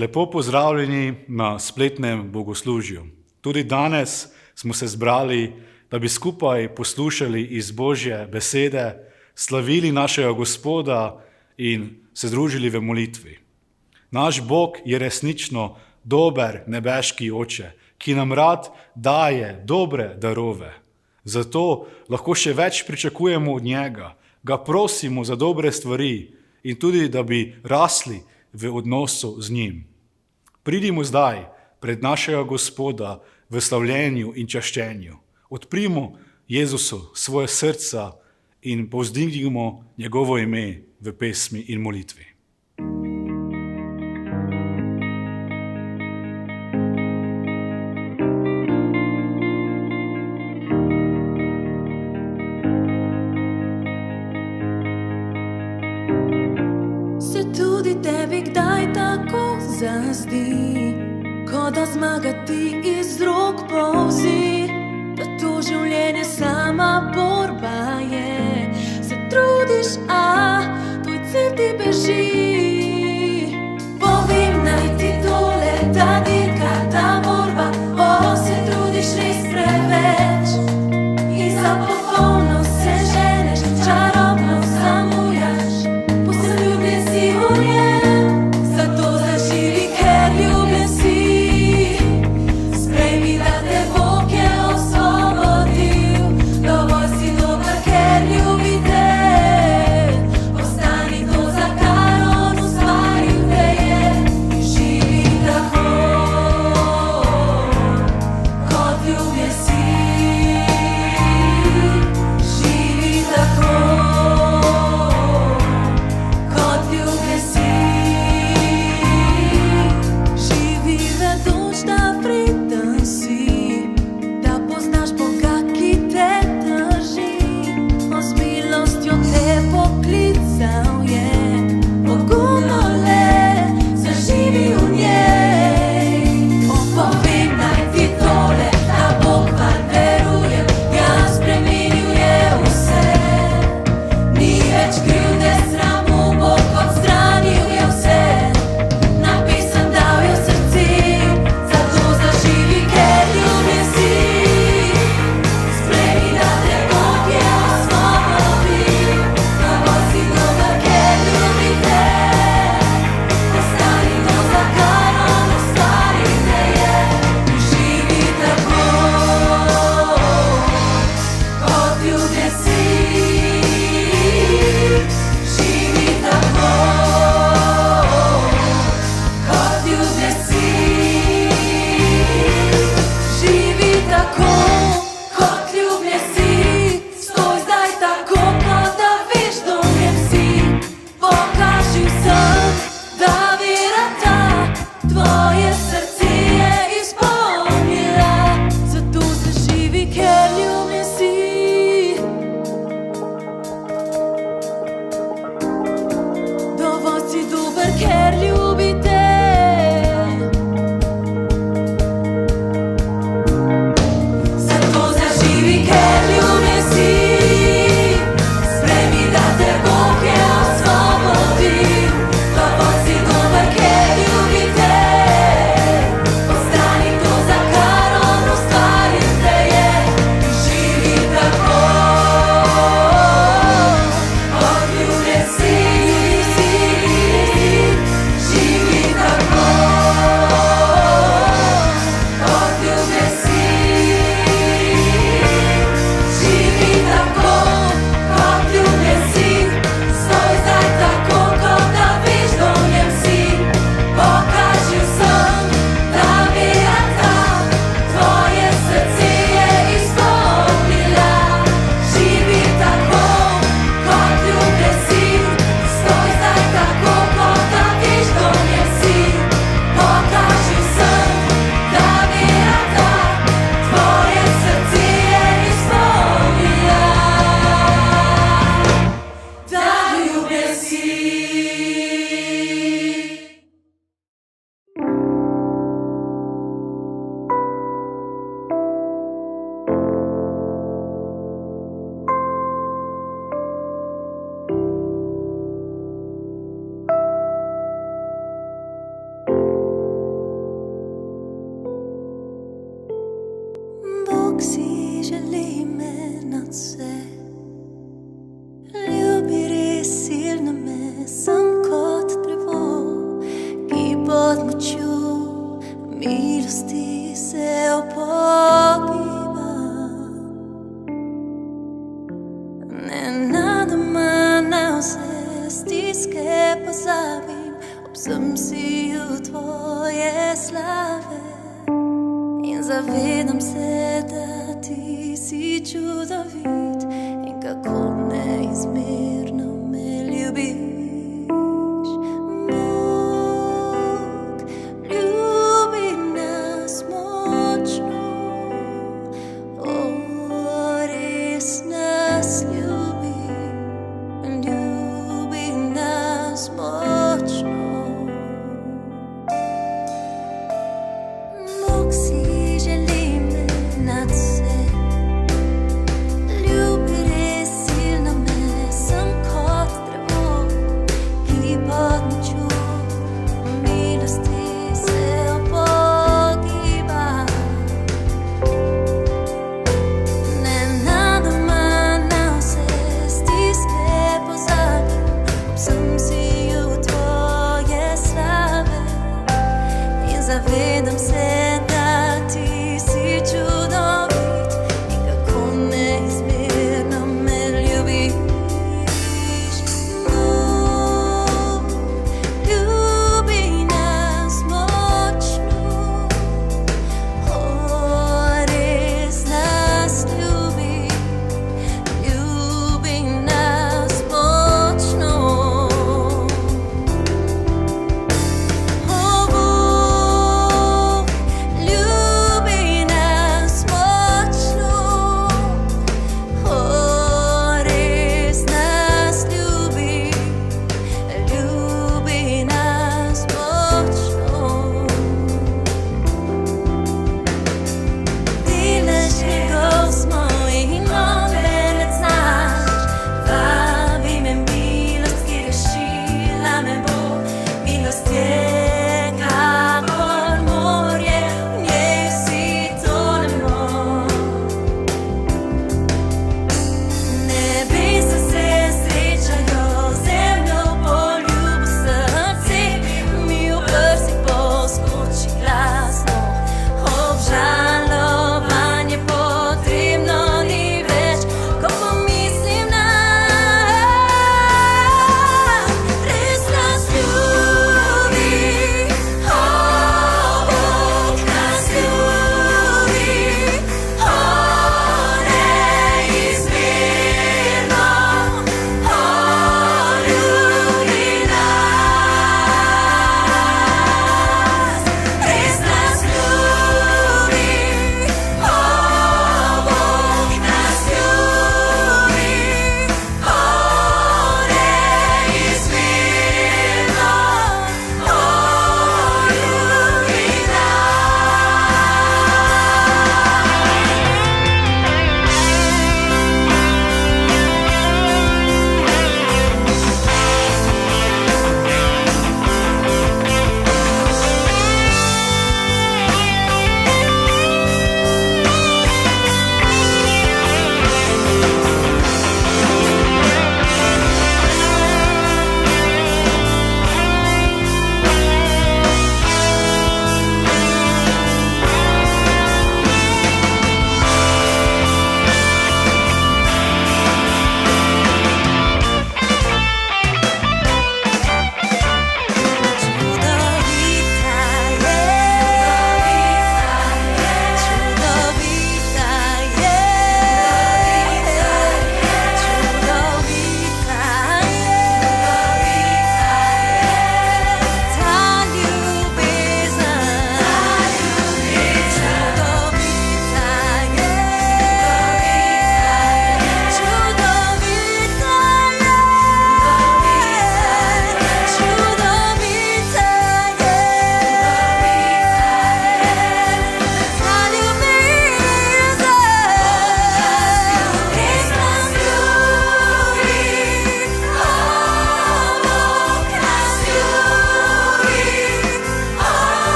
Lepo pozdravljeni na spletnem bogoslužju. Tudi danes smo se zbrali, da bi skupaj poslušali iz Božje besede, slavili našega Gospoda in se združili v molitvi. Naš Bog je resnično dober nebeški Oče, ki nam rad daje dobre darove. Zato lahko še več pričakujemo od njega, ga prosimo za dobre stvari in tudi, da bi rasli v odnosu z njim. Pridimo zdaj pred našega Gospoda v slavljenju in čaščenju. Odprimo Jezusu svoje srca in povzdignimo njegovo ime v pesmi in molitvi. Se tudi tebi kdaj tako zazdi, ko da zmaga ti iz rok polzi, da to življenje sama borba je. Se trudiš, a tvoj cilj ti beži. Povem naj ti tole, ta dirka, ta borba, se trudiš res preveč in za popolnost se ženeš, čarobno zamujaš. Ljubljen si v njem, zato zaživi, ker ljubljen si. Sprejmi, da te Bog je osvobodil, dovolj si dober, ker ljubi te. Bog si želi me nad vse. Ljubi res silno me, sem kot drevo, ki pod močjo milosti se opogiba. Nenadoma na vse stiske pozabim, ob vsem siju tvoje slave. In zavedam se, da ti si čudovit in kako neizmerno me ljubiš. Bog ljubi nas močno, res nas ljubi, ljubi nas močno. Bog si želi me nad vse. Ljubi res silno me, sem kot drevo, ki pod močjo milosti se opogiba. Nenadoma na vse stiske pozabim, ob vsem siju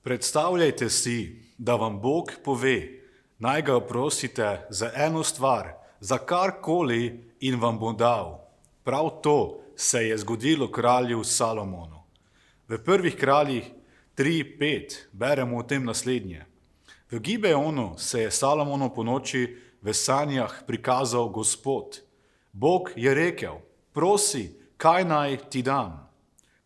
Predstavljajte si, da vam Bog pove, naj ga prosite za eno stvar, za karkoli in vam bo dal. Prav to se je zgodilo kralju Salomonu. V prvih kraljih 3:5 beremo o tem naslednje. V Gibeonu se je Salomonu po noči v sanjah prikazal Gospod. Bog je rekel, prosi, kaj naj ti dam.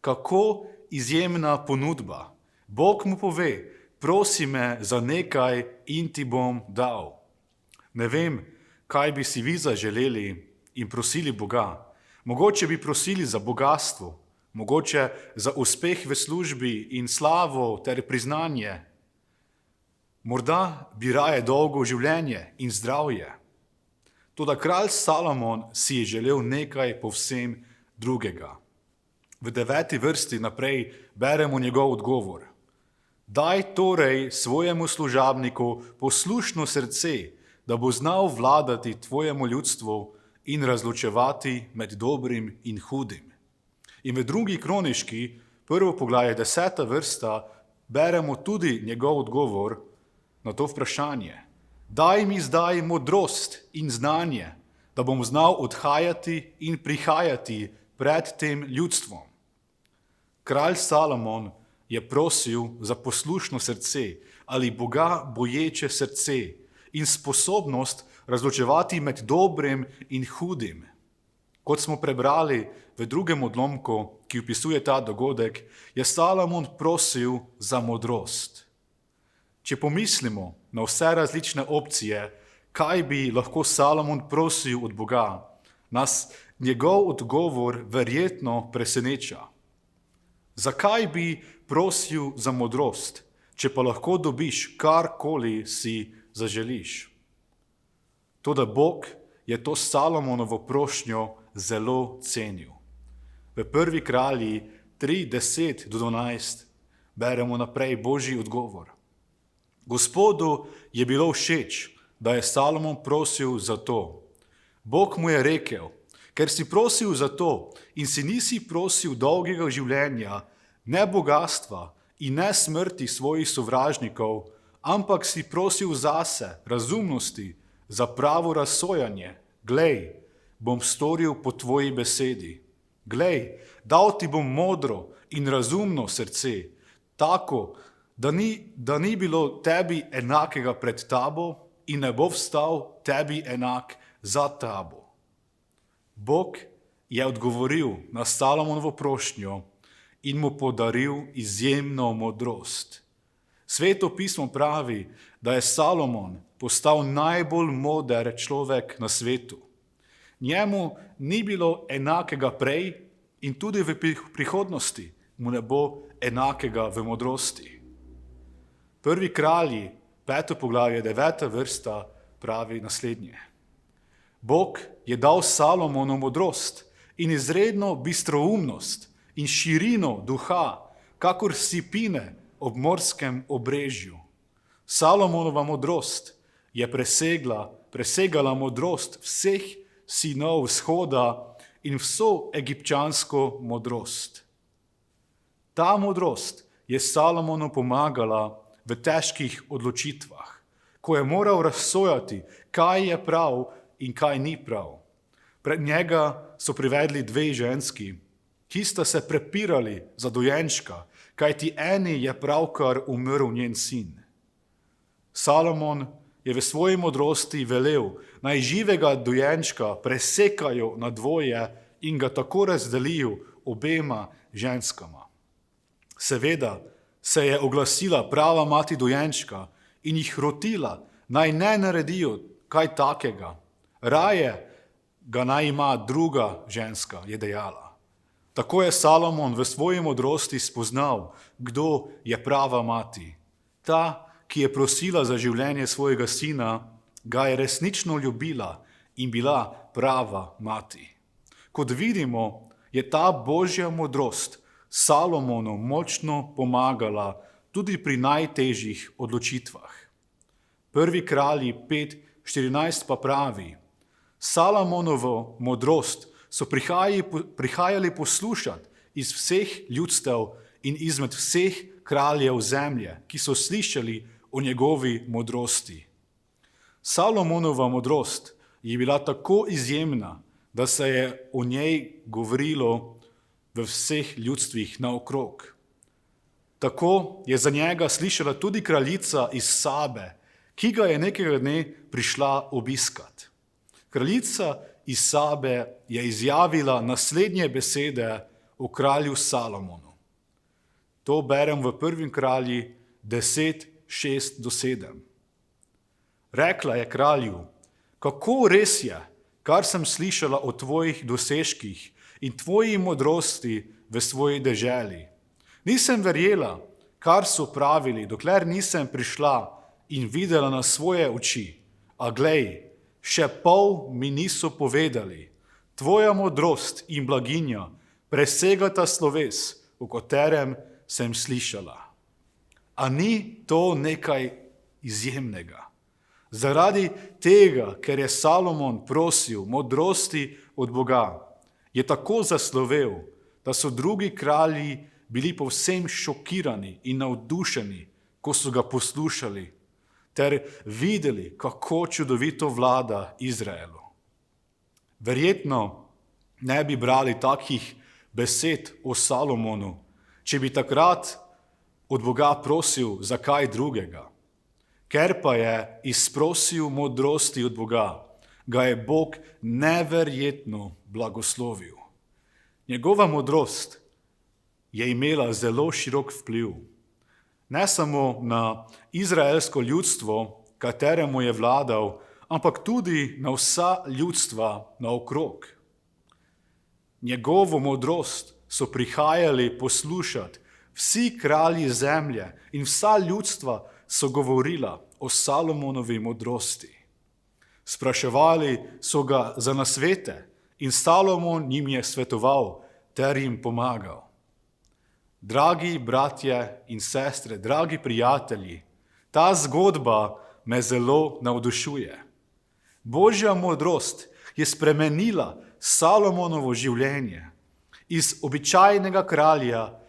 Kako izjemna ponudba. Bog mu pove, prosi me za nekaj in ti bom dal. Ne vem, kaj bi si vi zaželeli in prosili Boga. Mogoče bi prosili za bogastvo, mogoče za uspeh v službi in slavo ter priznanje. Morda bi raje dolgo življenje in zdravje. Toda kralj Salomon si je želel nekaj povsem drugega. V 9. vrsti naprej beremo njegov odgovor. Daj torej svojemu služabniku poslušno srce, da bo znal vladati tvojemu ljudstvu in razločevati med dobrim in hudim. In v 2. kroniški, 1. poglavje 10. vrsta, beremo tudi njegov odgovor na to vprašanje. Daj mi zdaj modrost in znanje, da bom znal odhajati in prihajati pred tem ljudstvom. Kralj Salomon je prosil za poslušno srce ali Boga boječe srce in sposobnost razločevati med dobrim in hudim. Kot smo prebrali v 2. odlomku, ki opisuje ta dogodek, je Salomon prosil za modrost. Če pomislimo na vse različne opcije, kaj bi lahko Salomon prosil od Boga, nas njegov odgovor verjetno preseneča. Zakaj bi prosil za modrost, če pa lahko dobiš karkoli si zaželiš? Toda Bog je to Salomonovo prošnjo zelo cenil. V 1. kralji 3:10-12 beremo naprej Božji odgovor. Gospodu je bilo všeč, da je Salomon prosil za to. Bog mu je rekel, ker si prosil za to in si nisi prosil dolgega življenja, ne bogastva in ne smrti svojih sovražnikov, ampak si prosil zase razumnosti, za pravo razsojanje. Glej, bom storil po tvoji besedi. Glej, dal ti bom modro in razumno srce, tako, da ni bilo tebi enakega pred tabo in ne bo vstal tebi enak za tabo. Bog je odgovoril na Salomonovo prošnjo in mu podaril izjemno modrost. Sveto pismo pravi, da je Salomon postal najbolj moder človek na svetu. Njemu ni bilo enakega prej in tudi v prihodnosti mu ne bo enakega v modrosti. 1. kralji, 5. poglavje, 9. vrsta pravi naslednje. Bog je dal Salomonu modrost in izredno bistroumnost in širino duha, kakor sipine ob morskem obrežju. Salomonova modrost je presegala modrost vseh sinov vzhoda in vso egipčansko modrost. Ta modrost je Salomonu pomagala v težkih odločitvah, ko je moral razsojati, kaj je prav in kaj ni prav. Pred njega so privedli 2 ženski, ki sta se prepirali za dojenčka, kajti eni je pravkar umrl njen sin. Salomon je v svoji modrosti velel, naj živega dojenčka presekajo na dvoje in ga tako razdelijo obema ženskama. Seveda se je oglasila prava mati dojenčka in jih rotila, naj ne naredijo kaj takega. Raje ga naj ima druga ženska, je dejala. Tako je Salomon v svoji modrosti spoznal, kdo je prava mati. Ta, ki je prosila za življenje svojega sina, ga je resnično ljubila in bila prava mati. Kot vidimo, je ta Božja modrost Salomonu močno pomagala tudi pri najtežjih odločitvah. 1. kralji 5:14 pa pravi, Salomonovo modrost so prihajali poslušati iz vseh ljudstev in izmed vseh kraljev zemlje, ki so slišali o njegovi modrosti. Salomonova modrost je bila tako izjemna, da se je o njej govorilo v vseh ljudstvih naokrog. Tako je za njega slišala tudi kraljica iz Sabe, ki ga je nekega dne prišla obiskat. Kraljica iz Sabe je izjavila naslednje besede o kralju Salomonu. To berem v 1. Kralji 10, 6-7. Rekla je kralju: kako res je, kar sem slišala o tvojih dosežkih in tvoji modrosti v svoji deželi. Nisem verjela, kar so pravili, dokler nisem prišla in videla na svoje oči. A glej, še pol mi niso povedali. Tvoja modrost in blaginja presegata sloves, o katerem sem slišala. A ni to nekaj izjemnega? Zaradi tega, ker je Salomon prosil modrosti od Boga, je tako zaslovel, da so drugi kralji bili povsem šokirani in navdušeni, ko so ga poslušali, ter videli, kako čudovito vlada Izraelu. Verjetno ne bi brali takih besed o Salomonu, če bi takrat od Boga prosil za kaj drugega. Ker pa je izprosil modrosti od Boga, ga je Bog neverjetno blagoslovil. Njegova modrost je imela zelo širok vpliv, ne samo na izraelsko ljudstvo, kateremu je vladal, ampak tudi na vsa ljudstva naokrog. Njegovo modrost so prihajali poslušati vsi kralji zemlje in vsa ljudstva so govorila o Salomonovi modrosti. Spraševali so ga za nasvete in Salomon jim je svetoval ter jim pomagal. Dragi bratje in sestre, dragi prijatelji, ta zgodba me zelo navdušuje. Božja modrost je spremenila Salomonovo življenje. Iz običajnega kralja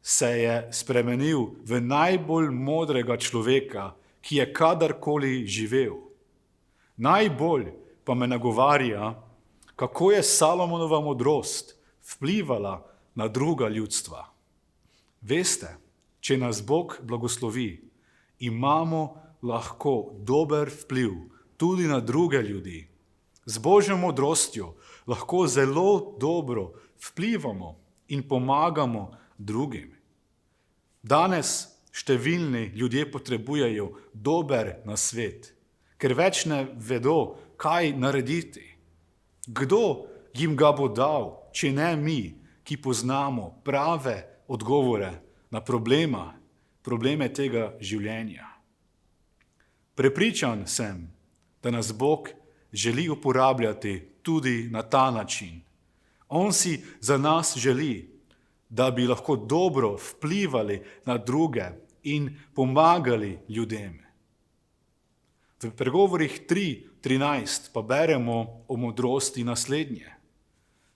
se je spremenil v najbolj modrega človeka, ki je kadarkoli živel. Najbolj pa me nagovarja, kako je Salomonova modrost vplivala na druga ljudstva. Veste, če nas Bog blagoslovi, imamo lahko dober vpliv tudi na druge ljudi. Z Božjo modrostjo lahko zelo dobro vplivamo in pomagamo drugim. Danes številni ljudje potrebujejo dober nasvet, ker več ne vedo, kaj narediti. Kdo jim ga bo dal, če ne mi, ki poznamo prave odgovore na probleme tega življenja? Prepričan sem, da nas Bog želi uporabljati tudi na ta način. On si za nas želi, da bi lahko dobro vplivali na druge in pomagali ljudem. V Pregovorih 3:13 pa beremo o modrosti naslednje.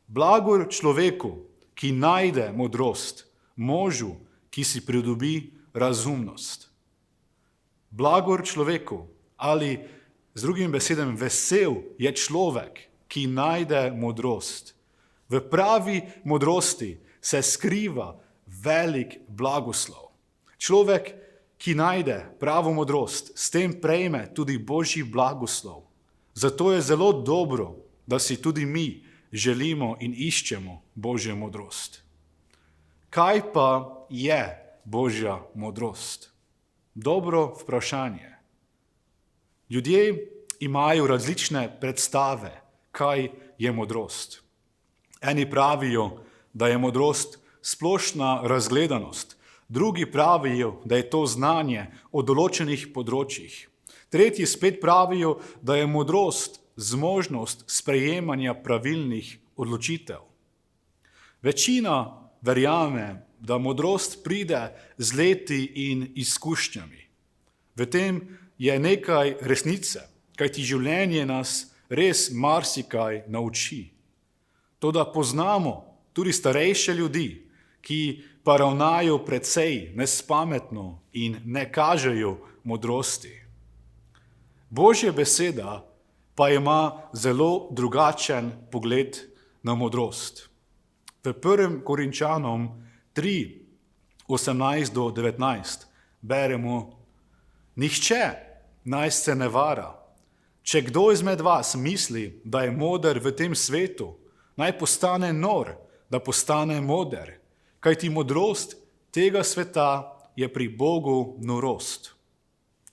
Blagor človeku, ki najde modrost, možu, ki si pridobi razumnost. Blagor človeku, ali z drugim besedem vesel je človek, ki najde modrost. V pravi modrosti se skriva velik blagoslov. Človek, ki najde pravo modrost, s tem prejme tudi Božji blagoslov. Zato je zelo dobro, da si tudi mi želimo in iščemo Božjo modrost. Kaj pa je Božja modrost? Dobro vprašanje. Ljudje imajo različne predstave, kaj je modrost. Eni pravijo, da je modrost splošna razgledanost, drugi pravijo, da je to znanje o določenih področjih. Tretji spet pravijo, da je modrost zmožnost sprejemanja pravilnih odločitev. Večina verjame, da modrost pride z leti in izkušnjami. V tem je nekaj resnice, kajti življenje nas res marsikaj nauči. Toda poznamo tudi starejše ljudi, ki pa ravnajo precej nespametno in ne kažejo modrosti. Božja beseda pa ima zelo drugačen pogled na modrost. V 1. Korinčanom 3, 18 do 19 beremo: Nihče naj se ne vara. Če kdo izmed vas misli, da je moder v tem svetu, naj postane nor, da postane moder, kajti modrost tega sveta je pri Bogu norost.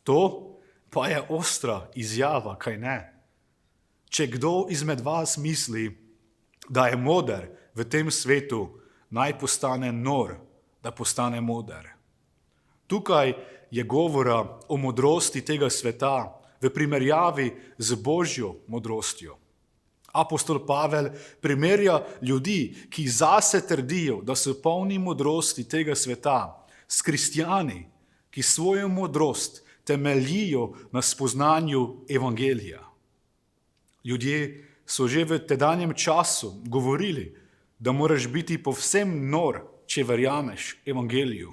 To pa je ostra izjava, kaj ne? Če kdo izmed vas misli, da je moder v tem svetu, naj postane nor, da postane moder. Tukaj je govora o modrosti tega sveta v primerjavi z Božjo modrostjo. Apostol Pavel primerja ljudi, ki zase trdijo, da so polni modrosti tega sveta, s kristjani, ki svojo modrost temeljijo na spoznanju evangelija. Ljudje so že v tedanjem času govorili, da moraš biti povsem nor, če verjameš evangeliju.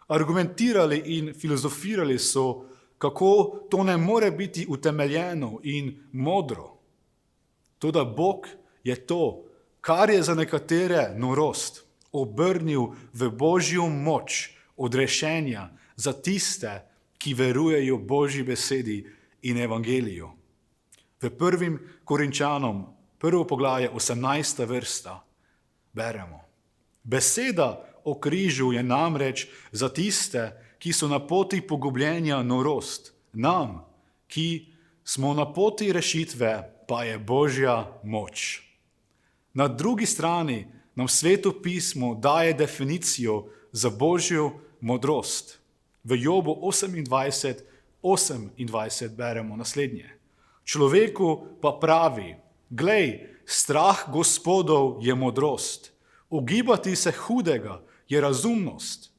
Argumentirali in filozofirali so, kako to ne more biti utemeljeno in modro. Toda Bog je to, kar je za nekatere norost, obrnil v Božjo moč odrešenja za tiste, ki verujejo Božji besedi in evangeliju. V 1. Korinčanom, 1. poglavje, 18. vrsta, beremo: Beseda o križu je namreč za tiste, ki so na poti pogubljenja, norost, nam, ki smo na poti rešitve, pa je Božja moč. Na drugi strani nam Sveto pismo daje definicijo za Božjo modrost. V Jobu 28 beremo naslednje: Človeku pa pravi, glej, strah Gospodov je modrost, ugibati se hudega je razumnost.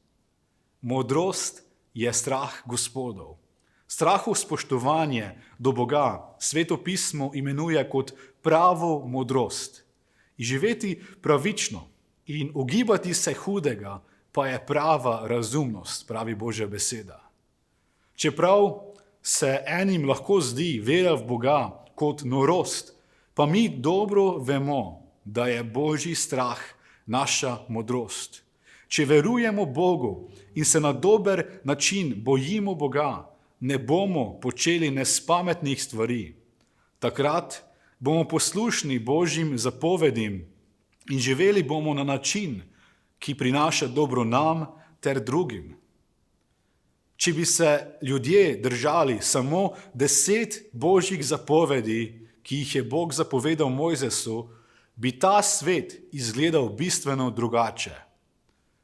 Modrost je strah Gospodov. Strahu spoštovanje do Boga Sveto pismo imenuje kot pravo modrost. Živeti pravično in ugibati se hudega pa je prava razumnost, pravi Božja beseda. Čeprav se enim lahko zdi vera v Boga kot norost, pa mi dobro vemo, da je Božji strah naša modrost. Če verujemo Bogu in se na dober način bojimo Boga, ne bomo počeli nespametnih stvari. Takrat bomo poslušni Božjim zapovedim in živeli bomo na način, ki prinaša dobro nam ter drugim. Če bi se ljudje držali samo 10 Božjih zapovedi, ki jih je Bog zapovedal Mojzesu, bi ta svet izgledal bistveno drugače.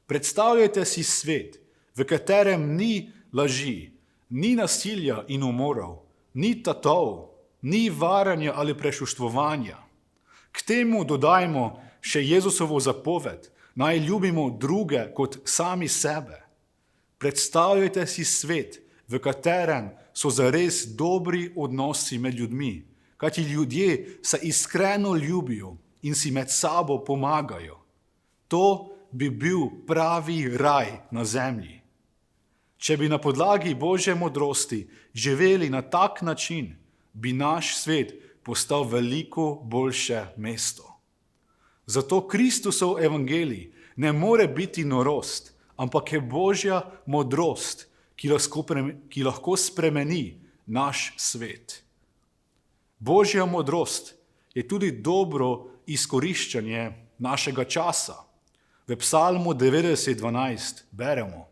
Predstavljajte si svet, v katerem ni laži, ni nasilja in umorov, ni tatov, ni varanja ali prešuštvovanja. K temu dodajmo še Jezusovo zapoved, naj ljubimo druge kot sami sebe. Predstavljajte si svet, v katerem so zares dobri odnosi med ljudmi, kajti ljudje se iskreno ljubijo in si med sabo pomagajo. To bi bil pravi raj na zemlji. Če bi na podlagi Božje modrosti živeli na tak način, bi naš svet postal veliko boljše mesto. Zato Kristusov evangelij ne more biti norost, ampak je Božja modrost, ki lahko spremeni naš svet. Božja modrost je tudi dobro izkoriščanje našega časa. V Psalmu 90:12 beremo: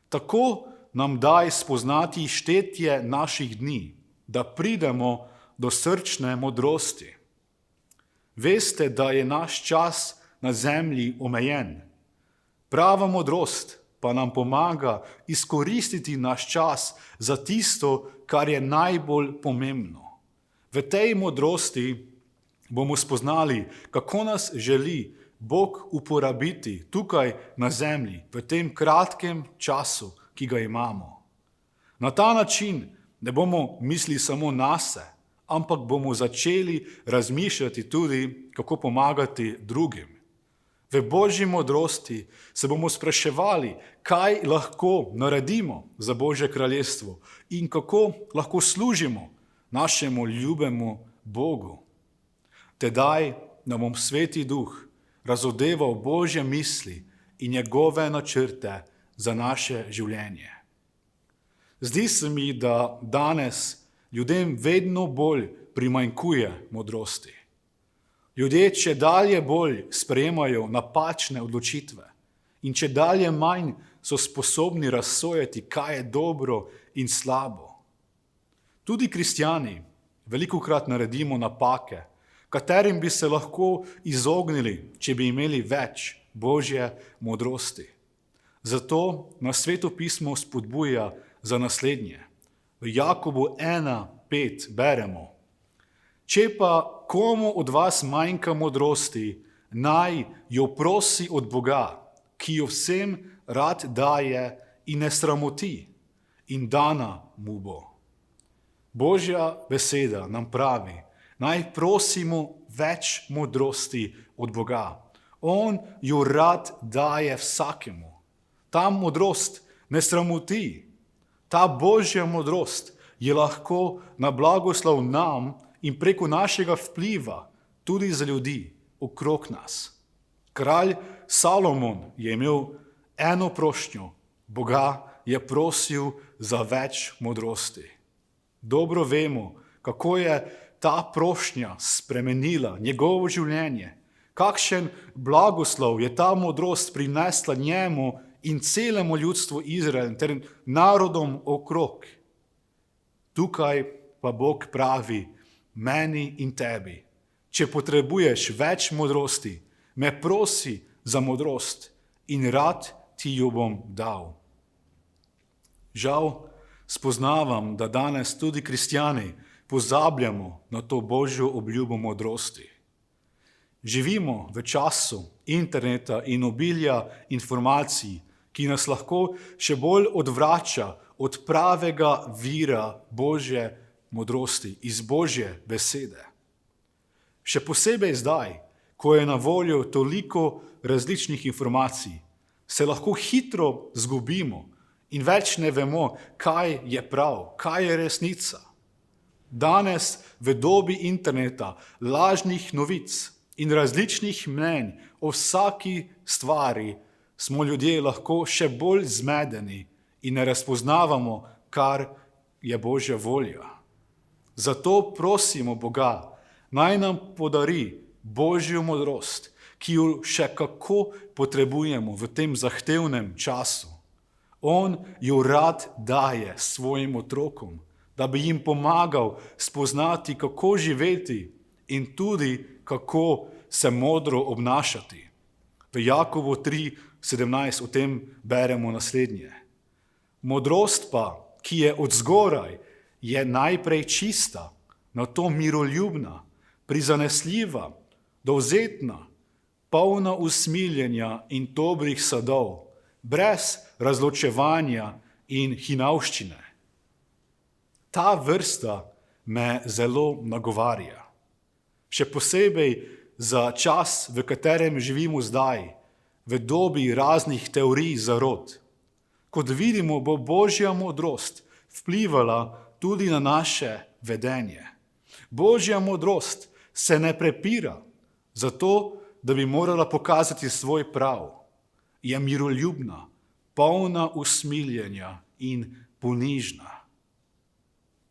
Tako nam daj spoznati štetje naših dni, da pridemo do srčne modrosti. Veste, da je naš čas na zemlji omejen. Prava modrost pa nam pomaga izkoristiti naš čas za tisto, kar je najbolj pomembno. V tej modrosti bomo spoznali, kako nas želi Bog uporabiti tukaj na zemlji, v tem kratkem času, ki ga imamo. Na ta način ne bomo mislili samo nase, ampak bomo začeli razmišljati tudi, kako pomagati drugim. V Božji modrosti se bomo spraševali, kaj lahko naredimo za Božje kraljestvo in kako lahko služimo našemu ljubemu Bogu. Tedaj nam bom Sveti Duh razodeval Božje misli in njegove načrte za naše življenje. Zdi se mi, da danes ljudem vedno bolj primanjkuje modrosti. Ljudje čedalje bolj sprejemajo napačne odločitve in čedalje manj so sposobni razsojati, kaj je dobro in slabo. Tudi kristjani velikokrat naredimo napake, katerim bi se lahko izognili, če bi imeli več Božje modrosti. Zato nas Sveto pismo spodbuja za naslednje. V Jakobu 1:5 beremo: Če pa komu od vas manjka modrosti, naj jo prosi od Boga, ki jo vsem rad daje in ne sramoti, in dana mu bo. Božja beseda nam pravi, naj prosimo več modrosti od Boga. On jo rad daje vsakemu. Ta modrost ne sramoti. Ta Božja modrost je lahko na blagoslov nam in preko našega vpliva tudi za ljudi okrog nas. Kralj Salomon je imel eno prošnjo. Boga je prosil za več modrosti. Dobro vemo, kako je ta prošnja spremenila njegovo življenje. Kakšen blagoslov je ta modrost prinesla njemu in celemu ljudstvu Izrael ter narodom okrog. Tukaj pa Bog pravi meni in tebi: če potrebuješ več modrosti, me prosi za modrost in rad ti jo bom dal. Žal spoznavam, da danes tudi kristjani pozabljamo na to Božjo obljubo modrosti. Živimo v času interneta in obilja informacij, ki nas lahko še bolj odvrača od pravega vira Božje modrosti, iz Božje besede. Še posebej zdaj, ko je na voljo toliko različnih informacij, se lahko hitro zgubimo in več ne vemo, kaj je prav, kaj je resnica. Danes v dobi interneta, lažnih novic in različnih mnenj o vsaki stvari smo ljudje lahko še bolj zmedeni in ne razpoznavamo, kar je Božja volja. Zato prosimo Boga, naj nam podari Božjo modrost, ki jo še kako potrebujemo v tem zahtevnem času. On jo rad daje svojim otrokom, da bi jim pomagal spoznati, kako živeti in tudi kako se modro obnašati. V Jakobu 3:17 o tem beremo naslednje. Modrost pa, ki je od zgoraj, je najprej čista, nato miroljubna, prizanesljiva, dovzetna, polna usmiljenja in dobrih sadov, brez razločevanja in hinavščine. Ta vrsta me zelo nagovarja. Še posebej za čas, v katerem živimo zdaj, v dobi raznih teorij zarot. Kot vidimo, bo Božja modrost vplivala tudi na naše vedenje. Božja modrost se ne prepira, zato da bi morala pokazati svoj prav. Je miroljubna, polna usmiljenja in ponižna.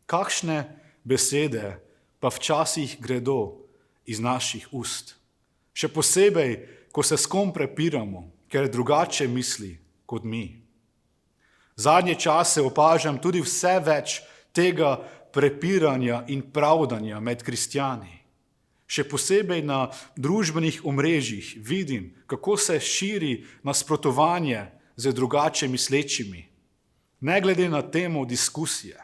Kakšne besede pa včasih gredo iz naših ust. Še posebej, ko se s kom prepiramo, ker drugače misli kot mi. Zadnje čase opažam tudi vse več tega prepiranja in pravdanja med kristjani. Še posebej na družbenih omrežjih vidim, kako se širi nasprotovanje z drugače mislečimi. Ne glede na temo diskusije.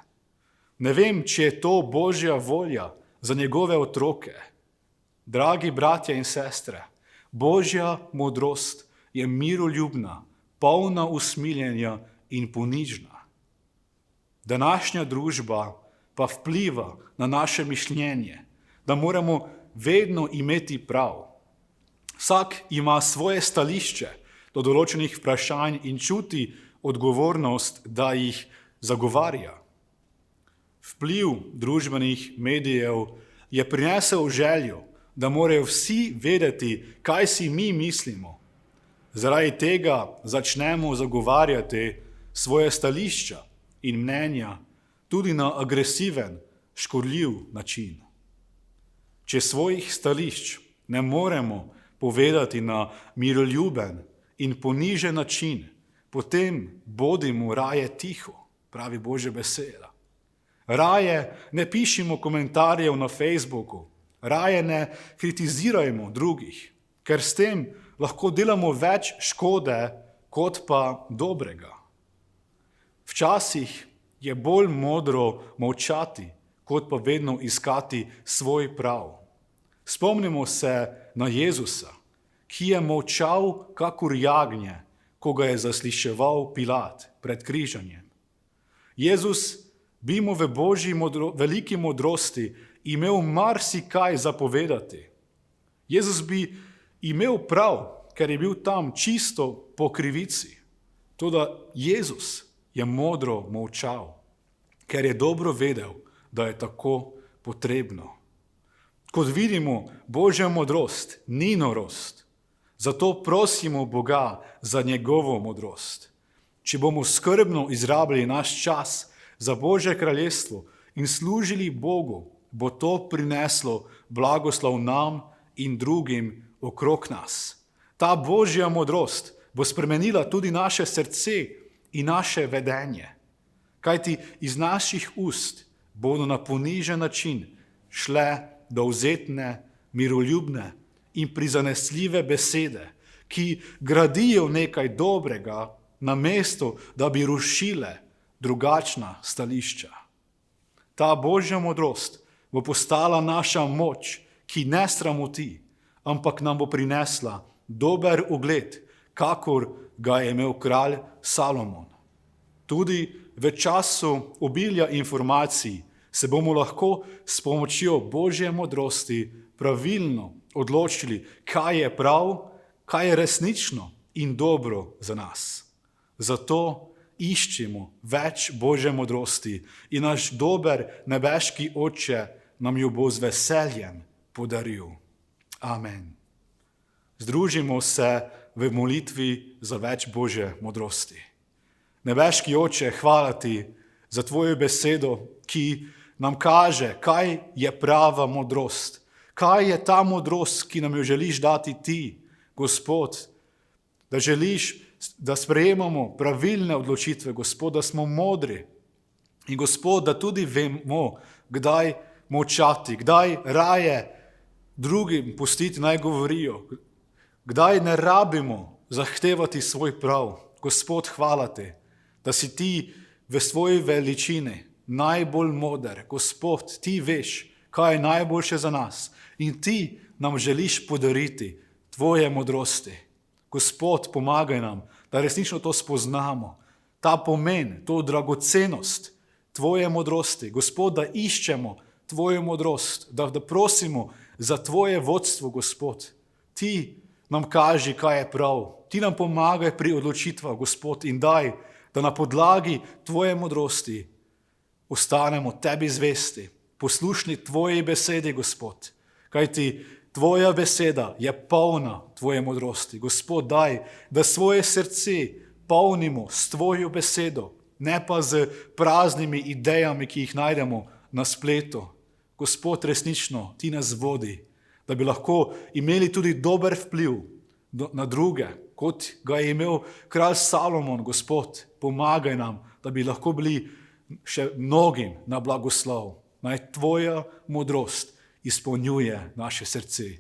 Ne vem, če je to Božja volja za njegove otroke. Dragi bratje in sestre, Božja modrost je miroljubna, polna usmiljenja in ponižna. Današnja družba pa vpliva na naše mišljenje, da moramo vedno imeti prav. Vsak ima svoje stališče do določenih vprašanj in čuti odgovornost, da jih zagovarja. Vpliv družbenih medijev je prinesel željo, da morajo vsi vedeti, kaj si mi mislimo. Zaradi tega začnemo zagovarjati svoje stališča in mnenja tudi na agresiven, škodljiv način. Če svojih stališč ne moremo povedati na miroljuben in ponižen način, potem bodimo raje tiho, pravi Božja beseda. Raje ne pišimo komentarjev na Facebooku, raje ne kritizirajmo drugih, ker s tem lahko delamo več škode, kot pa dobrega. Včasih je bolj modro molčati, kot pa vedno iskati svoj prav. Spomnimo se na Jezusa, ki je molčal kakor jagnje, ko ga je zasliševal Pilat pred križanjem. Jezus bi mu v Božji veliki modrosti imel marsikaj zapovedati. Jezus bi imel prav, ker je bil tam čisto po krivici. Toda Jezus je modro molčal, ker je dobro vedel, da je tako potrebno. Kot vidimo, Božja modrost ni norost. Zato prosimo Boga za njegovo modrost. Če bomo skrbno izrabili naš čas za Božje kraljestvo in služili Bogu, bo to prineslo blagoslov nam in drugim okrog nas. Ta Božja modrost bo spremenila tudi naše srce in naše vedenje. Kajti iz naših ust bodo na ponižen način šle dovzetne, miroljubne in prizanesljive besede, ki gradijo nekaj dobrega, namesto da bi rušile drugačna stališča. Ta Božja modrost bo postala naša moč, ki ne sramoti, ampak nam bo prinesla dober ugled, kakor ga je imel kralj Salomon. Tudi v času obilja informacij se bomo lahko s pomočjo Božje modrosti pravilno odločili, kaj je prav, kaj je resnično in dobro za nas. Zato iščimo več Božje modrosti in naš dober nebeški Oče nam jo bo z veseljem podaril. Amen. Združimo se v molitvi za več Božje modrosti. Nebeški Oče, hvala ti za tvojo besedo, ki nam kaže, kaj je prava modrost. Kaj je ta modrost, ki nam jo želiš dati ti, Gospod, da želiš, da sprejemamo pravilne odločitve, Gospod, da smo modri. In Gospod, da tudi vemo, kdaj molčati, kdaj raje drugim pustiti naj govorijo, kdaj ne rabimo zahtevati svoj prav. Gospod, hvala ti, da si ti v svoji veličini najbolj moder. Gospod, ti veš, kaj je najboljše za nas in ti nam želiš podariti tvoje modrosti. Gospod, pomagaj nam, da resnično to spoznamo, ta pomen, to dragocenost tvoje modrosti. Gospod, da iščemo tvojo modrost, da prosimo za tvoje vodstvo, Gospod. Ti nam kaži, kaj je prav. Ti nam pomagaj pri odločitvah, Gospod, in daj, da na podlagi tvoje modrosti ostanemo tebi zvesti, poslušni tvoji besedi, Gospod. Kajti tvoja beseda je polna tvoje modrosti. Gospod, daj, da svoje srce polnimo s tvojo besedo, ne pa z praznimi idejami, ki jih najdemo na spletu. Gospod, resnično, ti nas vodi, da bi lahko imeli tudi dober vpliv na druge, kot ga je imel kralj Salomon. Gospod, pomagaj nam, da bi lahko bili še mnogim na blagoslov. Naj tvoja modrost izpolnjuje naše srce.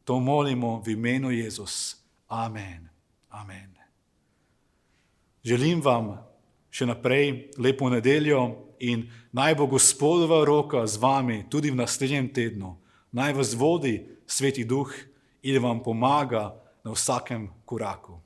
To molimo v imenu Jezus. Amen. Amen. Želim vam še naprej lepo nedeljo in naj bo Gospodova roka z vami tudi v naslednjem tednu. Naj vas vodi Sveti Duh in vam pomaga na vsakem koraku.